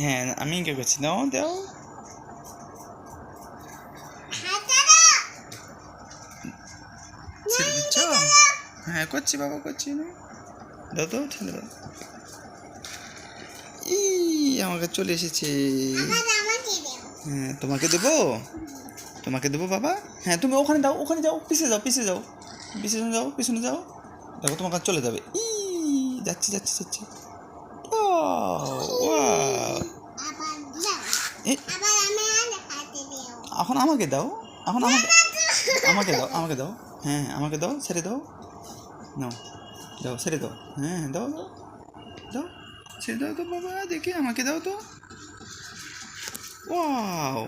হ্যাঁ আমি ইঙ্গে করছি, দাও দাও। ছেড়ে দিচ্ছ? হ্যাঁ করছি বাবা, করছি না, দাও তো, ছেড়ে দাও। ই আমাকে চলে এসেছে। হ্যাঁ তোমাকে দেবো, তোমাকে দেবো বাবা। হ্যাঁ তুমি ওখানে দাও, ওখানে যাও, পিছিয়ে যাও, পিছিয়ে যাও, পিছনে যাও, পিছনে যাও। দেখো তোমার কাছে চলে যাবে। যাচ্ছে যাচ্ছে যাচ্ছে। এখন আমাকে দাও, এখন আমাকে, আমাকে দাও, আমাকে দাও। হ্যাঁ আমাকে দাও, ছেড়ে দাও, নাও, দাও ছেড়ে দাও। হ্যাঁ দাও দাও দাও, ছেড়ে দাও তো বাবা, দেখি আমাকে দাও তো। ওয়াও,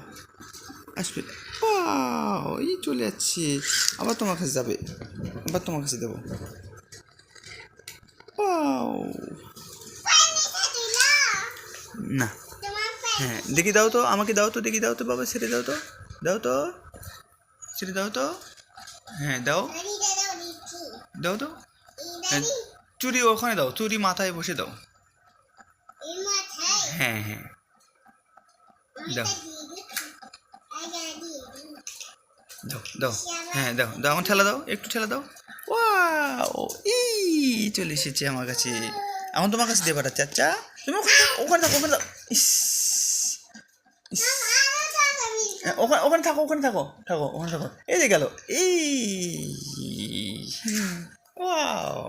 আসবে। ওয়াও, এই চলে যাচ্ছে। আবার তোমার কাছে যাবে, আবার তোমার কাছে দেবো। ওয়াও, না, হ্যাঁ দেখি দাও তো, আমাকে দাও তো, দেখি দাও তো বাবা, ছেড়ে দাও তো, দাও তো, ছেড়ে দাও তো। হ্যাঁ দাও, দাও তো। হ্যাঁ, চুরি ওখানে দাও, চুরি মাথায় বসে দাও। হ্যাঁ হ্যাঁ দাও, দাও দাও। হ্যাঁ দাও দাও, আমার ঠেলা দাও, একটু ঠেলা দাও। ওয়াও, ই চলে এসেছে আমার কাছে। এখন তোমার কাছে দিয়ে পাঠাচ্ছি। আচ্ছা তুমি ওখানে থাকো, ওখানে থাকো। ইস ইস, ওখানে ওখানে থাকো, ওখানে থাকো, থাকো ওখানে থাকো। এই যে গেল। এই ওয়াও।